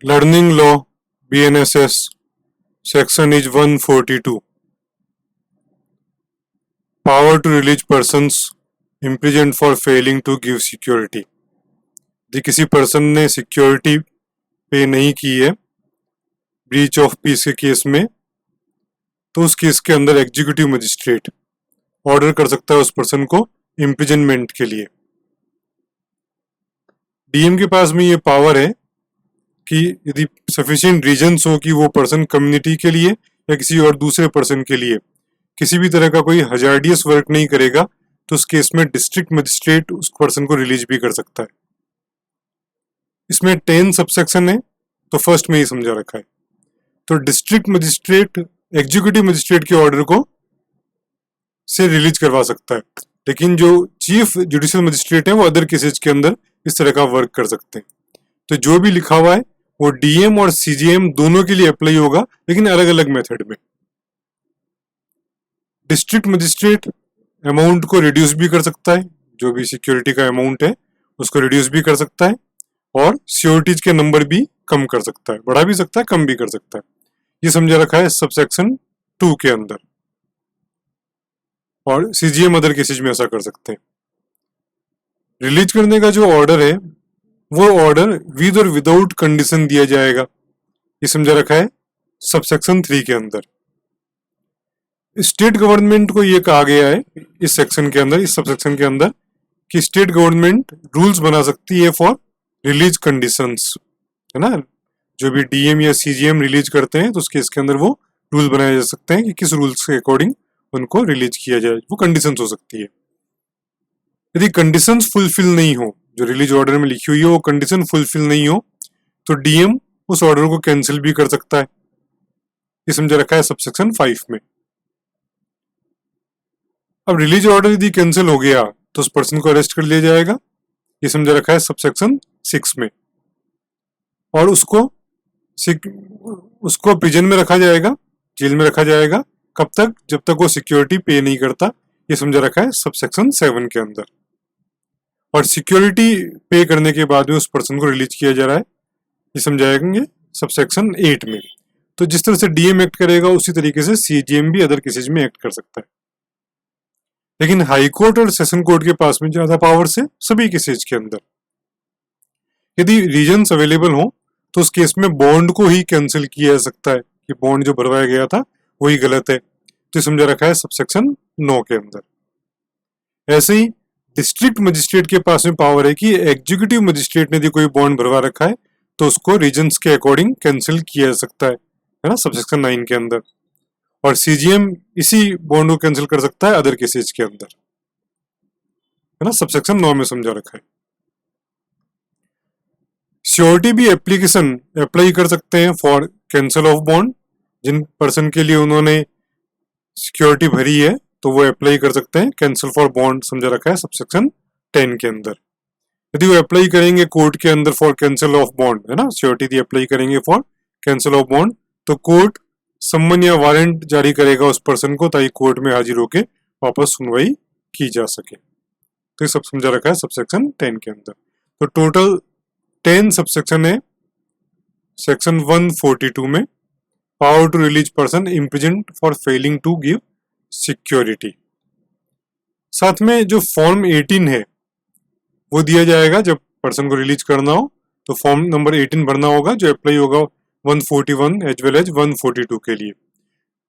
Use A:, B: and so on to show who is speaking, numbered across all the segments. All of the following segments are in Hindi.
A: Learning Law BNSS section is 142. Power to release persons imprisoned for failing to give security. यदि किसी पर्सन ने सिक्योरिटी पे नहीं की है ब्रीच ऑफ पीस के केस में, तो उस केस के अंदर एग्जीक्यूटिव मजिस्ट्रेट ऑर्डर कर सकता है उस पर्सन को इम्प्रिजनमेंट के लिए। डीएम के पास में ये पावर है कि यदि सफिशिएंट रीजंस हो कि वो पर्सन कम्युनिटी के लिए या किसी और दूसरे पर्सन के लिए किसी भी तरह का कोई हजार्डियस वर्क नहीं करेगा, तो उस केस में डिस्ट्रिक्ट मजिस्ट्रेट उस पर्सन को रिलीज भी कर सकता है। इसमें 10 सबसेक्शन है, तो फर्स्ट में ही समझा रखा है। तो डिस्ट्रिक्ट मजिस्ट्रेट एग्जीक्यूटिव मजिस्ट्रेट के ऑर्डर को से रिलीज करवा सकता है, लेकिन जो चीफ जुडिशियल मजिस्ट्रेट है वो अदर केसेज के अंदर इस तरह का वर्क कर सकते हैं। तो जो भी लिखा हुआ है वो डीएम और सीजीएम दोनों के लिए अप्लाई होगा, लेकिन अलग अलग मेथड में। डिस्ट्रिक्ट मजिस्ट्रेट अमाउंट को रिड्यूस भी कर सकता है, जो भी सिक्योरिटी का अमाउंट है उसको रिड्यूस भी कर सकता है, और सिक्योरिटीज के नंबर भी कम कर सकता है, बढ़ा भी सकता है, कम भी कर सकता है। ये समझा रखा है सबसेक्शन 2 के अंदर। और सीजीएम अदर केसेज में ऐसा कर सकते हैं। रिलीज करने का जो ऑर्डर है वो ऑर्डर विद और विदाउट कंडीशन दिया जाएगा, ये समझा रखा है सबसेक्शन 3 के अंदर। स्टेट गवर्नमेंट को ये कहा गया है इस सेक्शन के अंदर, इस सबसेक्शन के अंदर, कि स्टेट गवर्नमेंट रूल्स बना सकती है फॉर रिलीज कंडीशंस, है ना। जो भी डीएम या सीजीएम रिलीज करते हैं तो उस केस के अंदर वो रूल बनाए जा सकते हैं कि किस रूल्स के अकॉर्डिंग उनको रिलीज किया जाए। वो कंडीशंस हो सकती है। यदि कंडीशंस फुलफिल नहीं हो, जो रिलीज ऑर्डर में लिखी हुई है वो कंडीशन फुलफिल नहीं हो, तो डीएम उस ऑर्डर को कैंसिल भी कर सकता है। ये समझा रखा है सबसेक्शन 5 में। अब रिलीज ऑर्डर यदि कैंसिल हो गया तो उस पर्सन को अरेस्ट कर लिया जाएगा, ये समझा रखा है सबसेक्शन 6 में। और उसको प्रिजन में रखा जाएगा, जेल में रखा जाएगा। कब तक? जब तक वो सिक्योरिटी पे नहीं करता, ये समझा रखा है सबसेक्शन 7 के अंदर। और सिक्योरिटी पे करने के बाद में उस पर्सन को रिलीज किया जा रहा है, ये समझाएंगे सबसेक्शन 8 में। तो जिस तरह से डीएम एक्ट करेगा उसी तरीके से सीजीएम भी अदर केसेज में एक्ट कर सकता है। लेकिन हाई कोर्ट और सेशन कोर्ट के पास में ज्यादा पावर से सभी केसेज के अंदर। यदि रीजंस अवेलेबल हो तो उस केस में बॉन्ड को ही कैंसिल किया जा सकता है कि बॉन्ड जो भरवाया गया था वही गलत है, तो समझा रखा है सबसेक्शन 9 के अंदर। ऐसे ही डिस्ट्रिक्ट मजिस्ट्रेट के पास में पावर है कि एग्जीक्यूटिव मजिस्ट्रेट ने यदि कोई बॉन्ड भरवा रखा है तो उसको रीजंस के अकॉर्डिंग कैंसिल किया जा सकता है ना, सबसेक्शन 9 के अंदर। और सीजीएम इसी बॉन्ड को कैंसिल कर सकता है अदर केसेज के अंदर, है ना, सबसेक्शन 9 में समझा रखा है। श्योरिटी भी एप्लीकेशन अप्लाई कर सकते हैं फॉर कैंसिल ऑफ बॉन्ड। जिन पर्सन के लिए उन्होंने सिक्योरिटी भरी है तो वो अप्लाई कर सकते हैं कैंसिल फॉर बॉन्ड, समझा रखा है सबसेक्शन 10 के अंदर। यदि वो अप्लाई करेंगे कोर्ट के अंदर फॉर कैंसिल ऑफ बॉन्ड, है ना, श्योरिटी दी अप्लाई करेंगे फॉर कैंसिल ऑफ बॉन्ड, तो कोर्ट सम्मन या वारंट जारी करेगा उस पर्सन को, ताकि कोर्ट में हाजिर होकर वापस सुनवाई की जा सके। तो ये सब समझा रखा है सबसेक्शन 10 के अंदर। तो टोटल 10 सबसेक्शन है सेक्शन 142 में। Power to release person imprisoned for failing to give security. साथ में जो फॉर्म 18 है वो दिया जाएगा जब पर्सन को रिलीज करना हो, तो फॉर्म नंबर 18 भरना होगा, जो अप्लाई होगा 141 एज वेल एज 142 के लिए।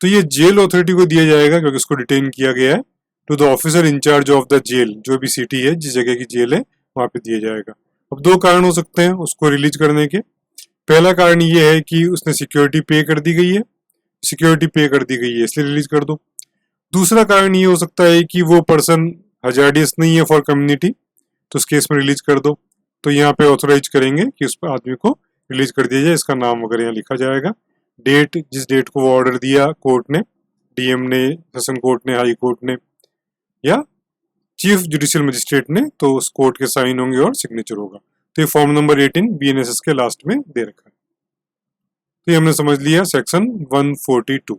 A: तो ये जेल अथॉरिटी को दिया जाएगा क्योंकि उसको डिटेन किया गया है, to the officer in charge of the jail, जो भी सिटी है, जिस जगह की जेल है वहां पे दिया जाएगा। अब 2 कारण हो सकते हैं उसको रिलीज करने के। पहला कारण ये है कि उसने सिक्योरिटी पे कर दी गई है, सिक्योरिटी पे कर दी गई है इसलिए रिलीज कर दो। दूसरा कारण ये हो सकता है कि वो पर्सन हजार्डियस नहीं है फॉर कम्युनिटी, तो उस केस में रिलीज कर दो। तो यहाँ पे ऑथोराइज करेंगे कि उस आदमी को रिलीज कर दिया जाए, इसका नाम वगैरह यहाँ लिखा जाएगा, डेट, जिस डेट को वो ऑर्डर दिया कोर्ट ने, डीएम ने, सेशन कोर्ट ने, हाई कोर्ट ने या चीफ जुडिशियल मजिस्ट्रेट ने, तो उस कोर्ट के साइन होंगे और सिग्नेचर होगा। तो ये फॉर्म नंबर 18 बीएनएसएस के लास्ट में दे रखा है। तो ये हमने समझ लिया सेक्शन 142।